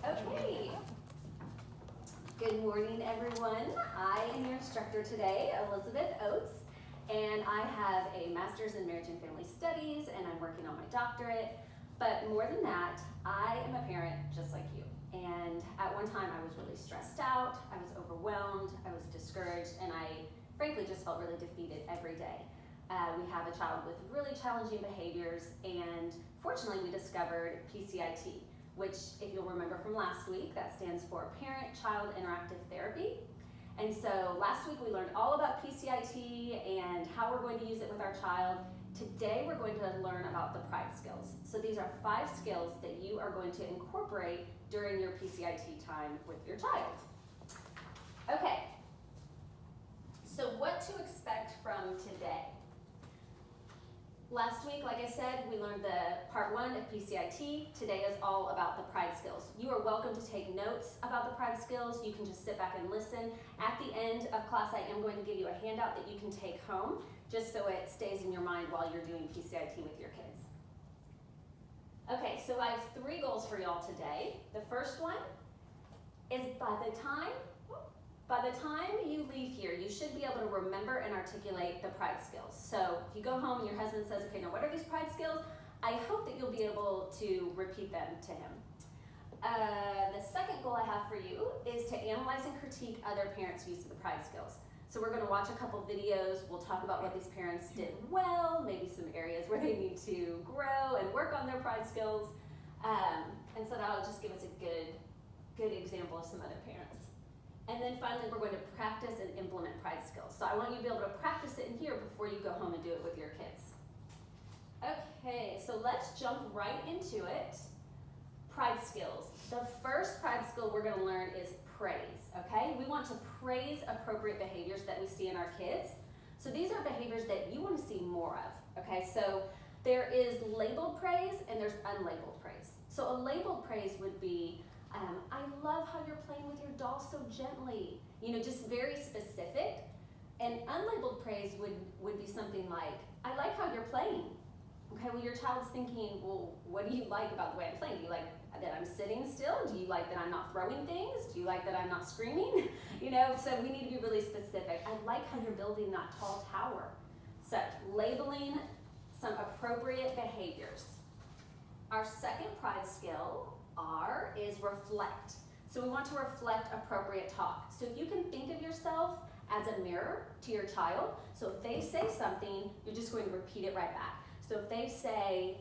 Okay. Good morning, everyone. I am your instructor today, Elizabeth Oates, and I have a master's in marriage and family studies, and I'm working on my doctorate. But more than that, I am a parent just like you. And at one time, I was really stressed out, I was overwhelmed, I was discouraged, and I frankly just felt really defeated every day. We have a child with really challenging behaviors, and fortunately, we discovered PCIT, which, if you'll remember from last week, that stands for Parent-Child Interactive Therapy. And so last week we learned all about PCIT and how we're going to use it with our child. Today we're going to learn about the pride skills. So these are 5 skills that you are going to incorporate during your PCIT time with your child. Okay, so what to expect from today? Last week, like I said, we learned the part 1 of PCIT. Today is all about the pride skills. You are welcome to take notes about the pride skills. You can just sit back and listen. At the end of class, I am going to give you a handout that you can take home, just so it stays in your mind while you're doing PCIT with your kids. Okay, so I have 3 goals for y'all today. The first one is by the time you leave here, you should be able to remember and articulate the pride skills. So if you go home and your husband says, okay, now what are these pride skills? I hope that you'll be able to repeat them to him. The second goal I have for you is to analyze and critique other parents' use of the pride skills. So we're going to watch a couple videos. We'll talk about what these parents did well, maybe some areas where they need to grow and work on their pride skills. And so that'll just give us a good example of some other parents. And then finally, we're going to practice and implement pride skills. So I want you to be able to practice it in here before you go home and do it with your kids. Okay, so let's jump right into it. Pride skills. The first pride skill we're going to learn is praise, okay? We want to praise appropriate behaviors that we see in our kids. So these are behaviors that you want to see more of, okay? So there is labeled praise and there's unlabeled praise. So a labeled praise would be, I love how you're playing with your doll so gently, just very specific. And unlabeled praise would be something like, I like how you're playing. Okay, well your child's thinking, well, what do you like about the way I'm playing? Do you like that I'm sitting still? Do you like that I'm not throwing things? Do you like that I'm not screaming? So we need to be really specific. I like how you're building that tall tower. So labeling some appropriate behaviors. Our second pride skill, R, is reflect. So we want to reflect appropriate talk. So if you can think of yourself as a mirror to your child, so if they say something, you're just going to repeat it right back. So if they say,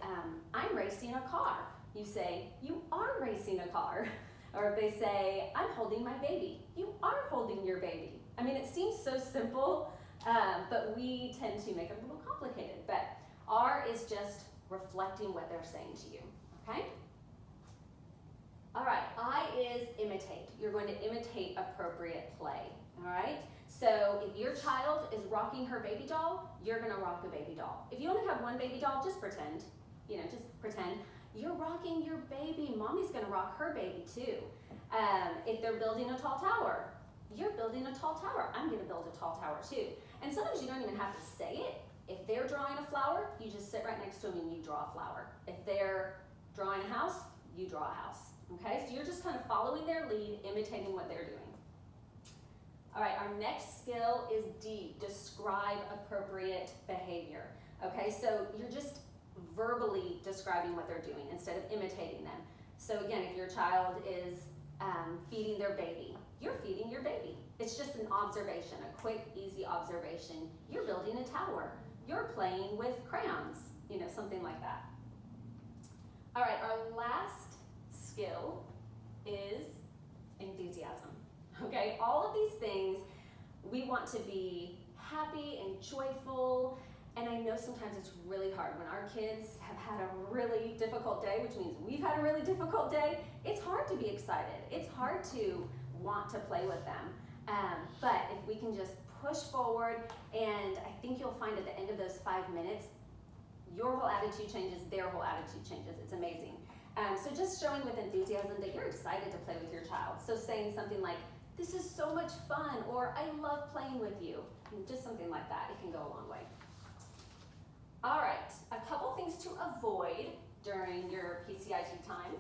I'm racing a car, you say, you are racing a car. Or if they say, I'm holding my baby, you are holding your baby. I mean, it seems so simple, but we tend to make it a little complicated. But R is just reflecting what they're saying to you, okay? All right, I is imitate. You're going to imitate appropriate play, all right? So if your child is rocking her baby doll, you're gonna rock a baby doll. If you only have one baby doll, just pretend, just pretend. You're rocking your baby, mommy's gonna rock her baby too. If they're building a tall tower, you're building a tall tower. I'm gonna build a tall tower too. And sometimes you don't even have to say it. If they're drawing a flower, you just sit right next to them and you draw a flower. If they're drawing a house, you draw a house. Okay, so you're just kind of following their lead, imitating what they're doing. All right, our next skill is D, describe appropriate behavior. Okay, so you're just verbally describing what they're doing instead of imitating them. So again, if your child is feeding their baby, you're feeding your baby. It's just an observation, a quick, easy observation. You're building a tower. You're playing with crayons, something like that. All right, our last skill is enthusiasm. Okay, all of these things, we want to be happy and joyful, and I know sometimes it's really hard when our kids have had a really difficult day, which means we've had a really difficult day. It's hard to be excited. It's hard to want to play with them, but if we can just push forward, and I think you'll find at the end of those 5 minutes, your whole attitude changes, their whole attitude changes. It's amazing. So just showing with enthusiasm that you're excited to play with your child. So saying something like, this is so much fun, or I love playing with you. Just something like that, it can go a long way. All right, a couple things to avoid during your PCIT time.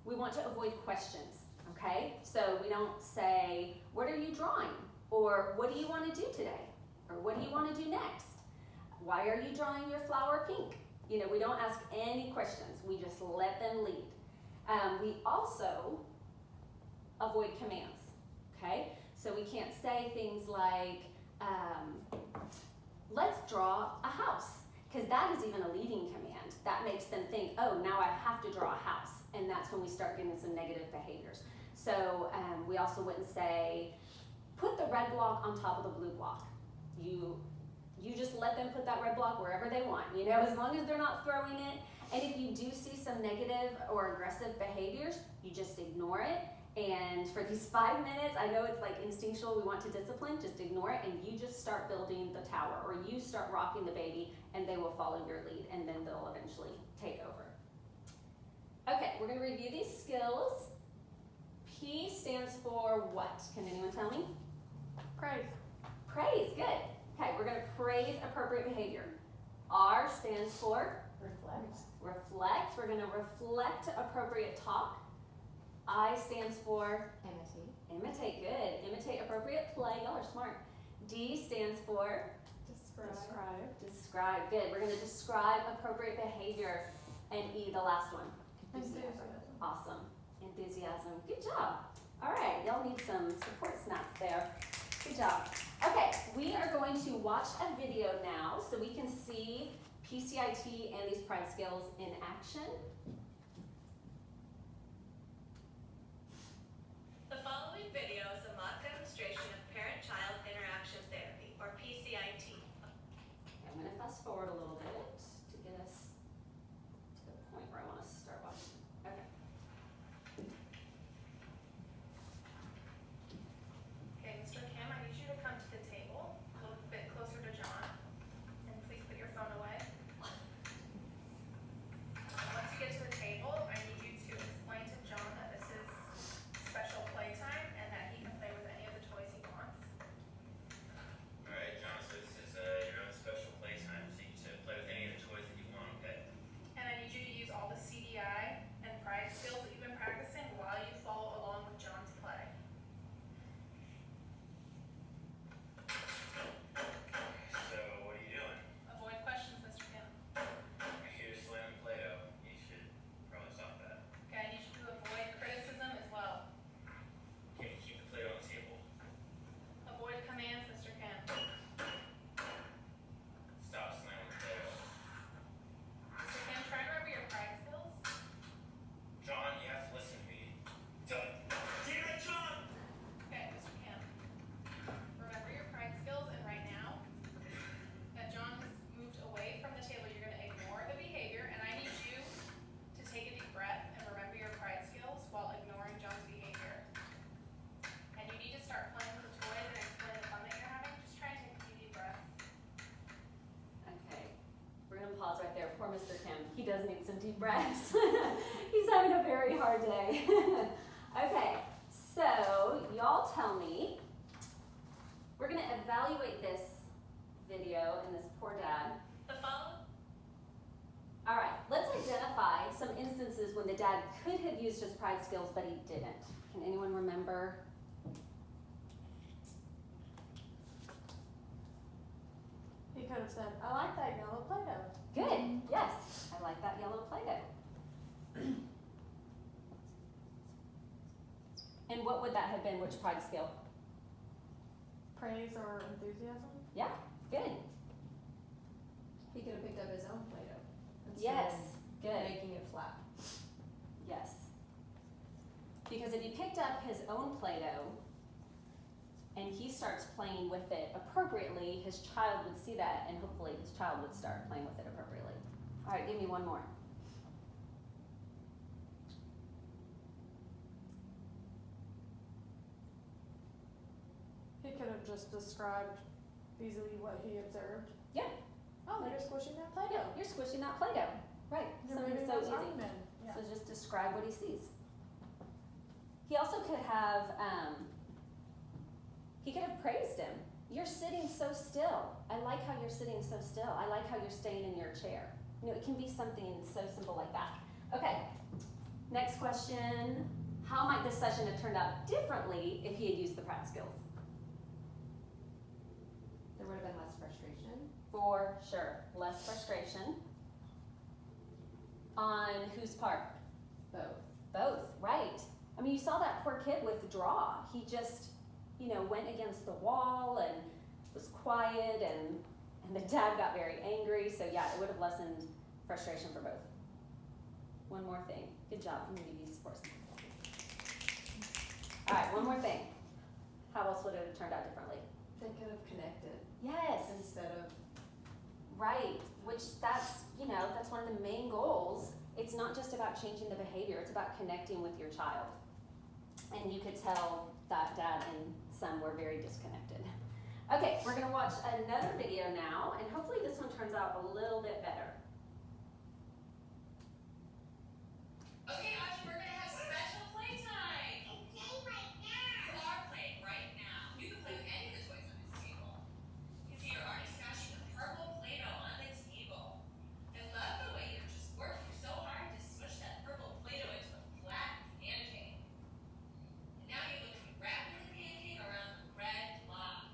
We want to avoid questions, okay? So we don't say, what are you drawing? Or what do you want to do today? Or what do you want to do next? Why are you drawing your flower pink? You know, we don't ask any questions. We just let them lead. We also avoid commands, okay? So we can't say things like, let's draw a house, because that is even a leading command. That makes them think, oh, now I have to draw a house, and that's when we start getting some negative behaviors. So we also wouldn't say, put the red block on top of the blue block. You just let them put that red block wherever they want, you know, as long as they're not throwing it. And if you do see some negative or aggressive behaviors, you just ignore it. And for these 5 minutes, I know it's like instinctual, we want to discipline, just ignore it, and you just start building the tower, or you start rocking the baby, and they will follow your lead, and then they'll eventually take over. Okay, we're gonna review these skills. P stands for what? Can anyone tell me? Praise. Praise, good. Okay, we're gonna praise appropriate behavior. R stands for? Reflect. Reflect. We're gonna reflect appropriate talk. I stands for? Imitate. Imitate, good. Imitate appropriate play. Y'all are smart. D stands for? Describe. Describe, good. We're gonna describe appropriate behavior. And E, the last one. Enthusiasm. Awesome. Enthusiasm. Good job. All right, y'all need some support snaps there. Good job. Okay, we are going to watch a video now so we can see PCIT and these pride skills in action. The following video is a mock demonstration of parent-child interaction therapy, or PCIT. I'm going to fast forward a little bit to get us to the point where I want to start watching. Okay. Okay, Mr. Kim, I need you to come to the table, a little bit closer to John, and please put your phone away. Once you get to the table, I need you to explain to John that this is special playtime and that he can play with any of the toys he wants. Alright, John, so this is your own special playtime, so you get to play with any of the toys that you want, okay? And I need you to use all the CDI and pride skills that you've been practicing while you follow along with John's play. So, what are you doing? Avoid questions, Mr. Kim. You're slamming Play-Doh. You should probably stop that. Okay, I need you to avoid criticism as well. Okay, keep the Play-Doh on the table. Avoid commands, Mr. Kim. Stop slamming the Play-Doh. Mr. Kim, try to remember your pride skills. John, you have to listen to me. Damn it, John! Okay, Mr. Kim. Remember your pride skills, and right now that John has moved away from the table, you're going to ignore the behavior, and I need you to take a deep breath and remember your pride skills while ignoring John's behavior. And you need to start playing with the toys and explain the fun that you're having. Just try and take a few deep breaths. Okay, we're gonna pause right there. Poor Mr. Kim. He does need some deep breaths. He's having a very hard day. Okay, so y'all tell me, we're gonna evaluate this video and this poor dad. The following All right, let's identify some instances when the dad could have used his pride skills, but he didn't. Can anyone remember? He could have said, I like that yellow Play-Doh. Good, yes, I like that yellow Play-Doh. And what would that have been, which pride skill? Praise or enthusiasm. Yeah, good, He could have picked up his own Play-Doh. instead yes, of good, Making it flat. yes. Because if he picked up his own Play-Doh and he starts playing with it appropriately, his child would see that and hopefully his child would start playing with it appropriately. All right, give me one more. He could have just described easily what he observed. Yeah. Oh, they're squishing that Yeah, Play-Doh. you're squishing that Play-Doh. Right, You're something moving so those easy. arm men. Yeah. So just describe what he sees. He also could have, praised him. You're sitting so still. I like how you're sitting so still. I like how you're staying in your chair. You know, it can be something so simple like that. Okay, Next question, how might this session have turned out differently if he had used the pride skills? There would have been less frustration. For sure, less frustration. On whose part? Both. Both, right. I mean, you saw that poor kid withdraw. He just, went against the wall and was quiet, and the dad got very angry. So yeah, it would have lessened frustration for both. One more thing. Good job. I'm gonna give you support. All right, one more thing. How else would it have turned out differently? They could have connected Yes. instead of. Right, which that's one of the main goals. It's not just about changing the behavior, it's about connecting with your child. And you could tell that dad and son were very disconnected. Okay, we're gonna watch another video now, and hopefully this one turns out a little bit better. Okay, Audrey, we're gonna have special playtime. You are playing right now. You can play with any of the toys on this table. You see, you're already smashing the purple Play-Doh on the table. I love the way you're just working so hard to smush that purple Play-Doh into a flat pancake. And now you're looking to be wrapping the pancake around the red block.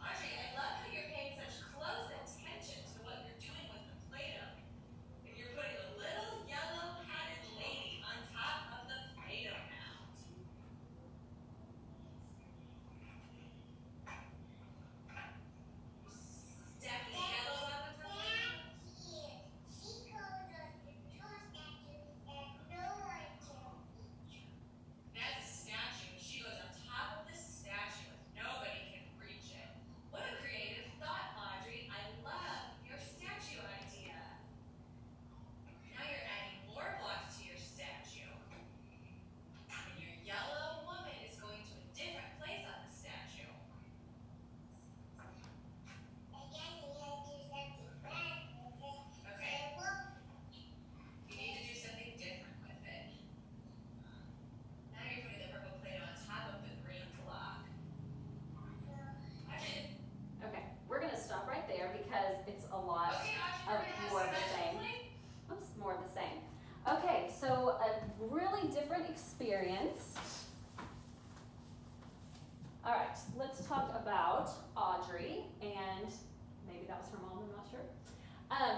Audrey, I love how you're paying such close attention to what you're doing with the Play-Doh. And you're putting a little yellow hatted lady on top of the Play-Doh mound. Stacking yellow on the purple. That's a statue. She goes on top of the statue and nobody can reach it. What a creative thought, Audrey. I love your statue idea. Now you're adding more blocks to your statue. And your yellow woman is going to a different place on the statue. Okay. You need to do something different with it. Now you're putting the purple Play-Doh on top of the green block. Audrey. Okay, we're gonna stop right there because it's a lot Okay, Audrey, of we're more gonna have of the special same. play. Oops, more of the same. Okay, so a really different experience. All right, let's talk about Audrey, and maybe that was her mom, I'm not sure.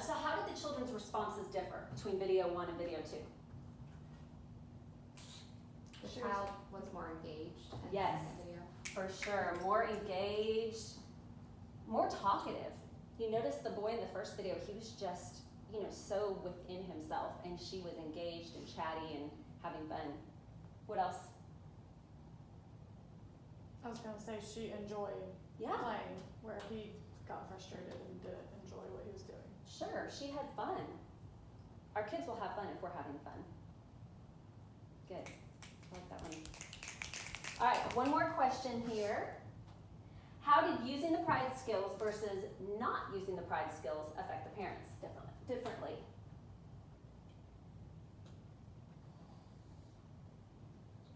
So how did the children's responses differ between video 1 and video 2? The She child was more engaged. in Yes. the video. For sure, more engaged, more talkative. You notice the boy in the first video, he was just, so within himself, and she was engaged and chatty and having fun. What else? I was gonna say she enjoyed Yeah, playing, where he got frustrated and didn't enjoy what he was doing. sure, she had fun. Our kids will have fun if we're having fun. Good, I like that one. All right, one more question here. How did using the pride skills versus not using the pride skills affect the parents differently?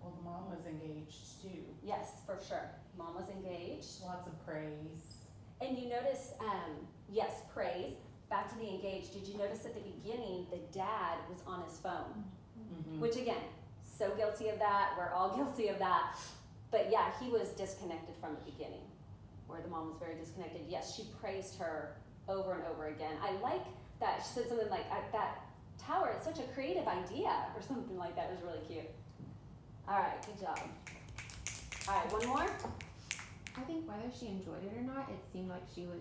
Well, the mom was engaged too. Yes, for sure. Mom was engaged. Lots of praise. And you notice, yes, praise. Back to the engaged. Did you notice at the beginning the dad was on his phone? Mm-hmm. Which again, so guilty of that. We're all guilty of that. But yeah, he was disconnected from the beginning, where the mom was very disconnected. Yes, she praised her over and over again. I like that. She said something like, that tower, it's such a creative idea, or something like that. It was really cute. All right, good job. All right, one more. I think whether she enjoyed it or not, it seemed like she was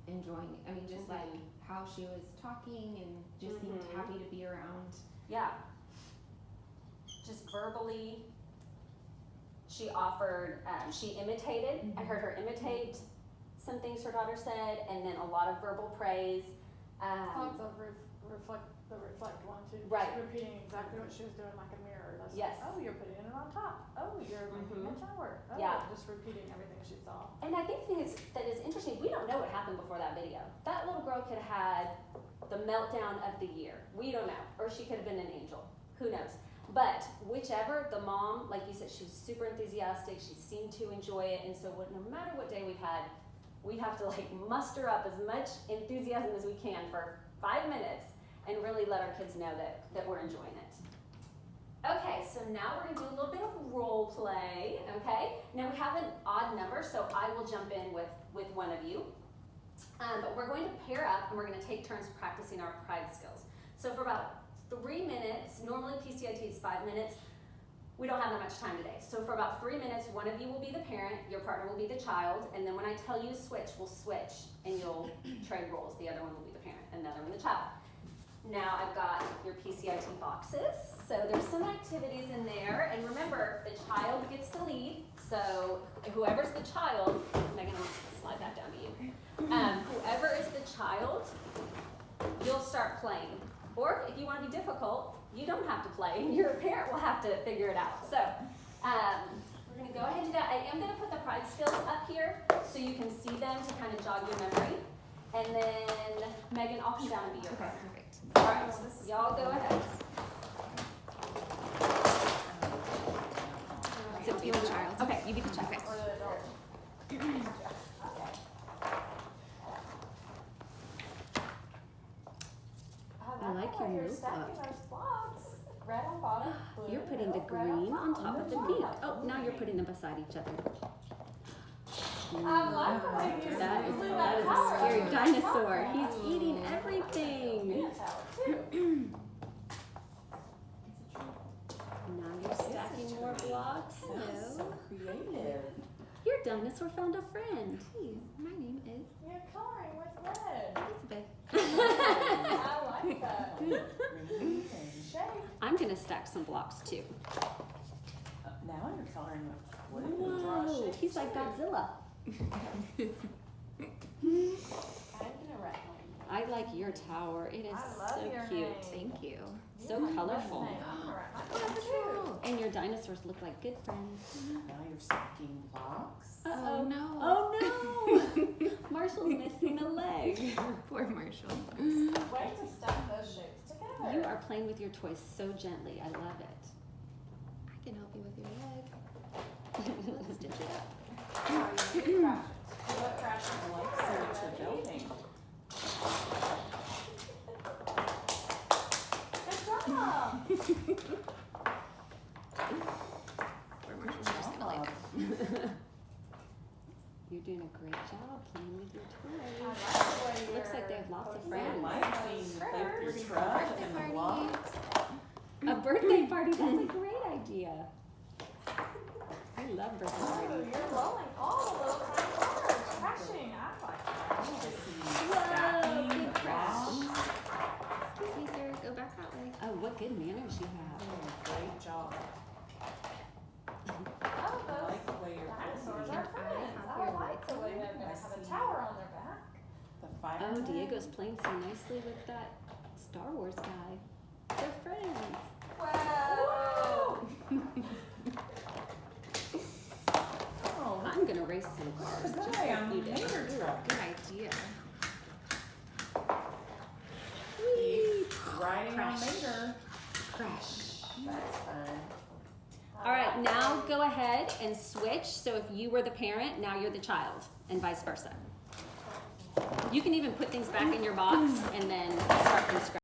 enjoying it. I mean, just like how she was talking and just seemed Mhm. happy to be around. Yeah. Just verbally, she offered, she imitated. I heard her imitate some things her daughter said, and then a lot of verbal praise. I like the reflect one too. Just Right. repeating exactly what she was doing like a mirror. That's Yes. like, oh, you're putting it on top. Oh, you're making Mhm. a tower. Oh, Yeah. just repeating everything she saw. And I think the thing that is interesting, we don't know what happened before that video. That little girl could have had the meltdown of the year. We don't know. Or she could have been an angel. Who knows? But whichever, the mom, like you said, she was super enthusiastic. She seemed to enjoy it. And so no matter what day we've had, we have to muster up as much enthusiasm as we can for 5 minutes and really let our kids know that we're enjoying it. Okay, so now we're gonna do a little bit of role play, okay? Now we have an odd number, so I will jump in with one of you. But we're going to pair up and we're gonna take turns practicing our pride skills. So for about 3 minutes, normally PCIT is 5 minutes, we don't have that much time today. So for about 3 minutes, one of you will be the parent, your partner will be the child, and then when I tell you to switch, we'll switch and you'll trade roles. The other one will be the parent and the other one the child. Now I've got your PCIT boxes. So there's some activities in there, and remember, the child gets to lead. So whoever's the child, Megan, I'm gonna slide that down to you. Whoever is the child, you'll start playing. Or if you want to be difficult, you don't have to play. Your parent will have to figure it out. So we're gonna go ahead and do that. I am gonna put the pride skills up here so you can see them to kind of jog your memory. And then Megan, I'll come down and be your partner. Perfect. All right, y'all go ahead. So be the child. Okay, you be the child. Or the adult. I like your You're notebook. stacking those blocks. Red on bottom, blue You're in putting the middle, red green on top of the pink. top. Oh, now you're putting them beside each other. I like the way you That is blew that is a tower. scary That's dinosaur. awesome. He's eating everything. Yeah, tower too. Now you're stacking more blocks. That's so Hello. creative. Your dinosaur found a friend. Hey, my name is You're coloring with red. Elizabeth. I like that. Green Shape. I'm gonna stack some blocks too. Now you're coloring with blue. Whoa, he's like Godzilla. I'm gonna write mine. I like your tower. It is I love so your cute. name. Thank you. So colorful. I'm gonna write mine too. And your dinosaurs look like good friends. Now you're stacking blocks. Oh no. Oh no! Marshall's missing a leg. Poor Marshall. Way to stack those shapes together. You are playing with your toys so gently. I love it. I can help you with your leg. Let's stitch it up. Oh, you do crash it. You look crash I it. like to see what you're building. Good job. Poor Marshall's just gonna like. You're doing a great job playing with your I toys. like the way you're Looks like they have lots of posting I friends. like seeing like your critters. truck Birthday and the party. blocks. A birthday party, that's a great idea. I love birthday Oh, parties. you're rolling all the little tiny cars. Crashing. I like I that. want to see Whoa, stacking big crash. blocks. Excuse me, sir. Go back that way. Oh, what good manners you have. Doing a great job. Oh, I those like the way you're dinosaurs building. are friends. I like the way they're gonna have a tower on their back. The fire. Oh, Diego's playing so nicely with that Star Wars guy. They're friends. Wow. Oh, I'm gonna race some cars. look at just the guy like on you the did. mater truck. Good idea. He's riding on Crash. Mater. Crash. That's fun. All right, now go ahead and switch. So if you were the parent, now you're the child, and vice versa. You can even put things back in your box and then start from scratch.